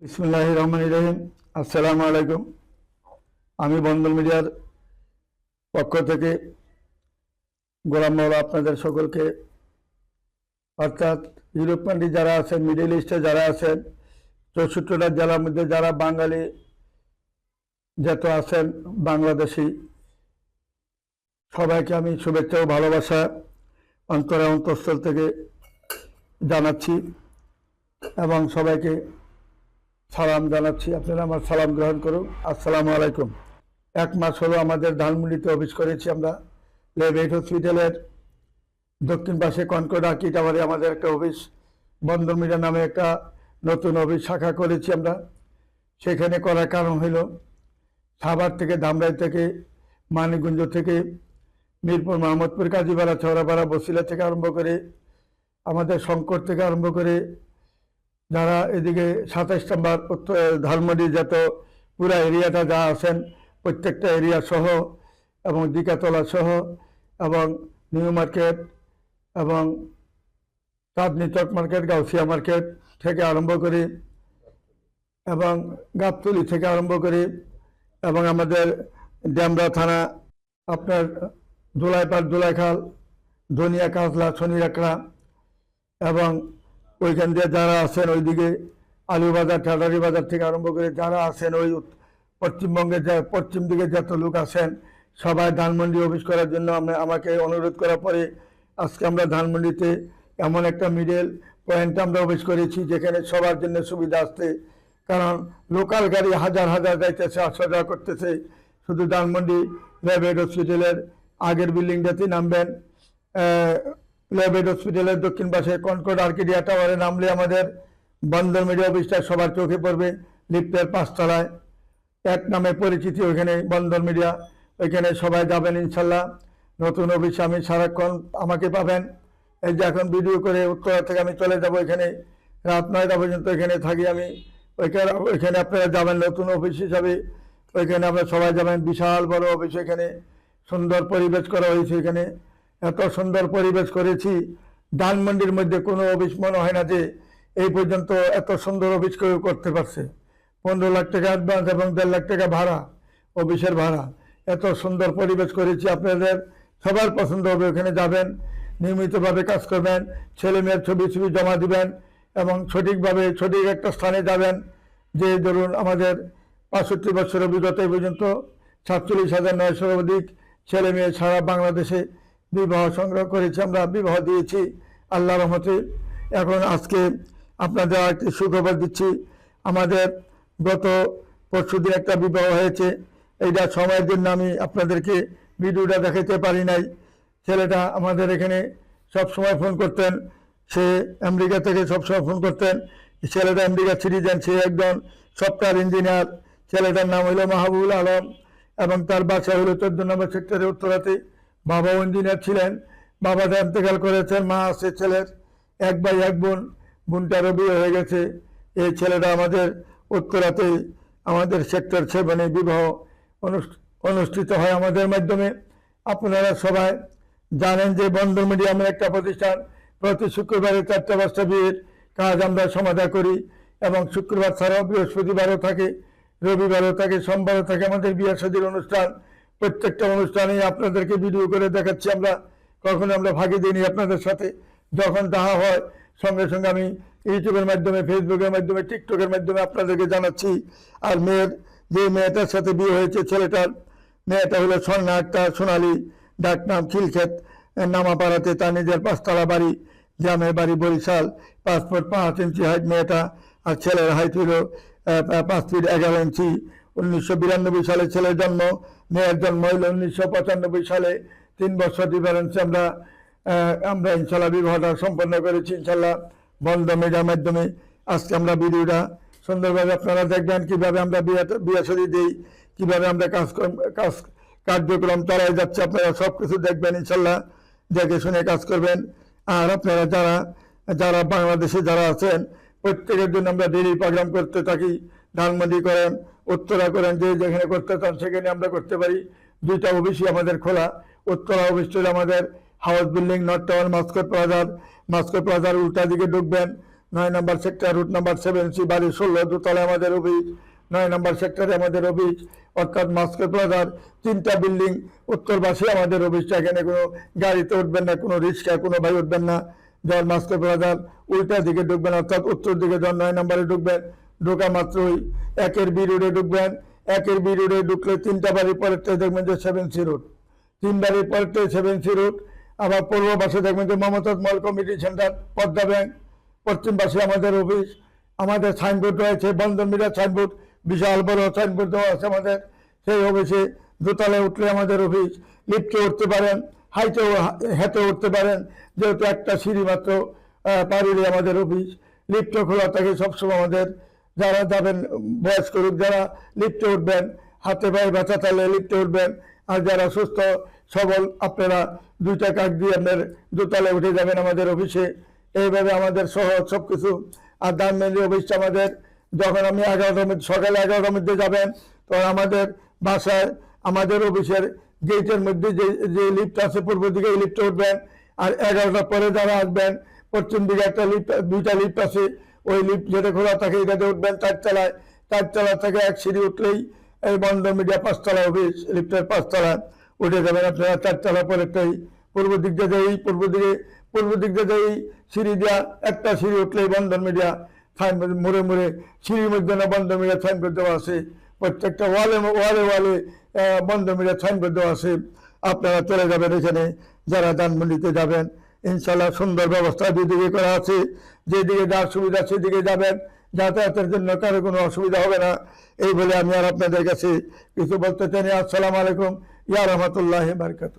বিসমিল্লাহির রহমানির রহিম। আসসালামু আলাইকুম। আমি বন্দর মিডিয়ার পক্ষ থেকে গোলাম মাওলা আপনাদের সকলকে, অর্থাৎ ইউরোপ কান্ট্রি যারা আছেন, মিডল ইস্টে যারা আছেন, 64টা জেলার মধ্যে যারা বাঙালি যত আছেন, বাংলাদেশি, সবাইকে আমি শুভেচ্ছা ও ভালোবাসা অন্তরে অন্তঃস্থল থেকে জানাচ্ছি এবং সবাইকে সালাম জানাচ্ছি। আপনারা আমার সালাম গ্রহণ করুন। আসসালামু আলাইকুম। 1 মাস হলো আমাদের ধানমন্ডিতে অফিস করেছি আমরা। লেভেট হসপিটালের দক্ষিণ পাশে কনকর্ড আর্কি টাওয়ারে আমাদের একটা অফিস, বন্দর মিডিয়া নামে একটা নতুন অফিস শাখা করেছি আমরা। সেখানে করার কারণ হইল সাভার থেকে, ধামরাই থেকে, মানিকগঞ্জ থেকে, মিরপুর, মোহাম্মদপুর, কাজীপাড়া, চৌরাপাড়া, বসিলা থেকে আরম্ভ করে, আমাদের শঙ্কর থেকে আরম্ভ করে, যারা এদিকে 27 নম্বর ধানমন্ডি যত পুরা এরিয়াটা যা আছেন, প্রত্যেকটা এরিয়া সহ এবং দিকাতলা সহ এবং নিউ মার্কেট এবং চাঁদনি চক মার্কেট, গাউসিয়া মার্কেট থেকে আরম্ভ করে এবং গাবতলি থেকে আরম্ভ করে এবং আমাদের ড্যামরা থানা, আপনার দোলাইপাড়, দোলাইখাল, ধনিয়া, কাজলা, শনিরাকড়া এবং ওইখান দিয়ে যারা আছেন ওইদিকে আলুবাজার, ঠাটারি বাজার থেকে আরম্ভ করে যারা আছেন ওই পশ্চিমবঙ্গের পশ্চিম দিকে যত লোক আছেন, সবাই ধানমন্ডি অফিস করার জন্য আমাকে অনুরোধ করার পরে আজকে আমরা ধানমন্ডিতে এমন একটা মিডল পয়েন্টে আমরা অফিস করেছি যেখানে সবার জন্য সুবিধা আসছে। কারণ লোকাল গাড়ি হাজার হাজার যাইতেছে, আসা যাওয়া করতেছে। শুধু ধানমন্ডি লেভেট হসপিটালের আগের বিল্ডিংটাতেই নামবেন, লেভেট হসপিটালের দক্ষিণ পাশে কনকর্ড আর্কিডিয়া টাওয়ারে নামলে আমাদের বন্দর মিডিয়া অফিসটা সবার চোখে পড়বে। লিফটের 5 তলায় এক নামে পরিচিতি ওইখানে বন্দর মিডিয়া। ওইখানে সবাই যাবেন ইনশাল্লাহ। নতুন অফিসে আমি সারাক্ষণ আমাকে পাবেন। এই যে এখন ভিডিও করে উত্তরা থেকে আমি চলে যাব, এখানে রাত 9টা পর্যন্ত এখানে থাকি আমি। ওইখানে আপনারা যাবেন নতুন অফিস হিসাবে। ওইখানে আমরা সবাই যাবেন। বিশাল বড় অফিস, এখানে সুন্দর পরিবেশ করা হয়েছে। এখানে এত সুন্দর পরিবেশ করেছি, ধানমন্ডির মধ্যে কোনো অফিস মনে হয় না যে এই পর্যন্ত এত সুন্দর অফিস কেউ করতে পারছে। 15 লাখ টাকা অ্যাডভান্স এবং 1.5 লাখ টাকা ভাড়া, অফিসের ভাড়া। এত সুন্দর পরিবেশ করেছি, আপনাদের সবার পছন্দ হবে। ওখানে যাবেন, নিয়মিতভাবে কাজ করবেন, ছেলে মেয়ের ছবি জমা দিবেন এবং সঠিকভাবে সঠিক একটা স্থানে যাবেন। যে ধরুন আমাদের 65 বছর অভিজ্ঞতা এই পর্যন্ত 47,900 অধিক ছেলে মেয়ে সারা বাংলাদেশে বিবাহ সংগ্রহ করেছি, আমরা বিবাহ দিয়েছি আল্লাহর রহমতে। এখন আজকে আপনাদের একটি সুখবর দিচ্ছি। আমাদের গত পরশুদিন একটা বিবাহ হয়েছে। এইটা সময়ের জন্য আমি আপনাদেরকে ভিডিওটা দেখাতে পারি নাই। ছেলেটা আমাদের এখানে সব সময় ফোন করতেন, সে আমেরিকা থেকে সবসময় ফোন করতেন। ছেলেটা আমেরিকা সিটিজেন, সে একজন সফটওয়্যার ইঞ্জিনিয়ার। ছেলেটার নাম হলো মাহবুবুল আলম এবং তার বাসা হলো 14 নম্বর সেক্টরে উত্তরাতে। বাবাও ইঞ্জিনিয়ার ছিলেন, বাবাটা ইন্তেকাল করেছেন। মা আছে ছেলের, 1 ভাই 1 বোন, বোনটারও বিয়ে হয়ে গেছে। এই ছেলেটা আমাদের উত্তরাতে আমাদের সেক্টর 7-এ বিবাহ অনুষ্ঠিত হয় আমাদের মাধ্যমে। আপনারা সবাই জানেন যে বন্দর মিডিয়া আমরা একটা প্রতিষ্ঠান। প্রতি শুক্রবারে 4টা 5টা বিয়ের কাজ আমরা সমাধা করি এবং শুক্রবার ছাড়াও বৃহস্পতিবারও থাকে, রবিবারও থাকে, সোমবারও থাকে আমাদের বিয়ে শাদীর অনুষ্ঠান। প্রত্যেকটা অনুষ্ঠানেই আপনাদেরকে ভিডিও করে দেখাচ্ছি আমরা। কখনো আমরা ফাঁকি দিইনি আপনাদের সাথে। যখন তাহা হয় সঙ্গে সঙ্গে আমি ইউটিউবের মাধ্যমে, ফেসবুকের মাধ্যমে, টিকটকের মাধ্যমে আপনাদেরকে জানাচ্ছি। আর যে মেয়েটার সাথে বিয়ে হয়েছে, ছেলেটার মেয়েটা হলো স্বর্ণা আক্তার সোনালী, ডাকনাম খিলক্ষেত, নামাপাড়াতে। তার নিজের 5 তলা বাড়ি, গ্রামের বাড়ি বরিশাল। পাসপোর্ট 5 ইঞ্চি হাইট মেয়েটা, আর ছেলের হাইট হলো 5 ফিট 11 ইঞ্চি। 1992 সালে ছেলের জন্ম, মেয়ের জন্ম হইল 1995 সালে। 3 বছর ডিফারেন্সে আমরা ইনশাল্লাহ বিবাহটা সম্পন্ন করেছি ইনশাল্লাহ বন্দর মিডিয়ার মাধ্যমে। আজকে আমরা ভিডিওটা সুন্দরভাবে আপনারা দেখবেন কীভাবে আমরা বিয়ে শাদী দিই, কীভাবে আমরা কার্যক্রম চালাই যাচ্ছে। আপনারা সব কিছু দেখবেন ইনশাল্লাহ, দেখে শুনে কাজ করবেন। আর আপনারা যারা বাংলাদেশে যারা আছেন, প্রত্যেকের জন্য আমরা ডেইলি প্রোগ্রাম করতে থাকি। ধানমন্ডি করেন, উত্তরা করেন, যে যেখানে করতে চান সেখানে আমরা করতে পারি। 2টা অফিসই আমাদের খোলা। উত্তরা অফিস হল আমাদের house building, north town, Mascot প্লাজার উল্টা দিকে ঢুকবেন। 9 নম্বর সেক্টর, রুট নাম্বার 7C, বাড়ি 16, দোতলায় আমাদের অফিস। 9 নম্বর সেক্টরে আমাদের অফিস, অর্থাৎ মাস্কো প্লাজার 3টা বিল্ডিং উত্তর পাশে আমাদের অফিসটা। এখানে কোনো গাড়িতে উঠবেন না, কোনো রিক্সা কোনো ভাই উঠবেন না। যখন মাস্কো প্লাজার উল্টা দিকে ঢুকবেন, অর্থাৎ উত্তর দিকে যখন 9 নম্বরে ঢুকবেন, ঢোকা মাত্রই 1 বি রোডে ঢুকবেন। 1 বি রোডে ঢুকলে 3টা বাড়ির পরেরটাই দেখবেন যে 7C রোড, 3 বাড়ির পরেরটাই 7C রোড। আবার পূর্ব পাশে দেখবেন যে মমতাজ মল কমিটি সেন্টার, পদ্মা ব্যাংক। পশ্চিম পাশে আমাদের অফিস। আমাদের সাইনবোর্ড রয়েছে, বন্ধন মিডিয়ার সাইনবোর্ড, বিশাল বড় সাইনবোর্ড দেওয়া আছে আমাদের। সেই অফিসে দোতলায় উঠলে আমাদের অফিস। লিফটে উঠতে পারেন, হেঁটে উঠতে পারেন, যেহেতু একটা সিঁড়ি মাত্র পারিলে আমাদের অফিস। লিফটও খোলা থাকে সবসময় আমাদের। যারা যাবেন বয়স্ক লোক, যারা লিফটে উঠবেন, হাতে পায়ে ব্যথা থাকলে লিফটে উঠবেন। আর যারা সুস্থ সবল, আপনারা 2টা কাক দিয়ে আপনার দোতলায় উঠে যাবেন আমাদের অফিসে। এইভাবে আমাদের সহজ সব কিছু। আর ধানমন্ডি অফিসটা আমাদের, যখন আপনি সকালে 11টার মধ্যে যাবেন, তখন আমাদের বাসায় আমাদের অফিসের গেটের মধ্যে যে লিফট আছে পূর্ব দিকে, এই লিফটে উঠবেন। আর 11টার পরে যারা আসবেন, পশ্চিম দিকে একটা লিফট, 2টা লিফট আছে, ওই লিফট যেটা খোলা থাকে এটাতে উঠবেন 4তলায়। 4তলা থেকে 1 সিঁড়ি উঠলেই এই বন্ধন মিডিয়া 5তলা অফিস। লিফটের 5তলায় উঠে যাবেন আপনারা। 4তলা পরেরটাই পূর্ব দিক দিয়ে সিঁড়ি দেওয়া, একটা সিঁড়ি উঠলেই বন্ধন মিডিয়া সাইনবোর্ড। মোড়ে মোড়ে সিঁড়ির মধ্যে না বন্ধন মিডিয়া সাইনবোর্ড দেওয়া আছে। প্রত্যেকটা ওয়ালে বন্ধন মিডিয়া সাইনবোর্ড দেওয়া আছে। আপনারা চলে যাবেন এখানে, যারা ধানমন্ডিতে যাবেন। ইনশাল্লাহ সুন্দর ব্যবস্থা দুদিকে করা আছে। যেদিকে যার সুবিধা সেদিকে যাবেন, যাতায়াতের জন্য কারো কোনো অসুবিধা হবে না। এই বলে আমি আর আপনাদের কাছে কিছু বলতে চাই না। আসসালামু আলাইকুম ইয়া রাহমাতুল্লাহি বারাকাতুহু।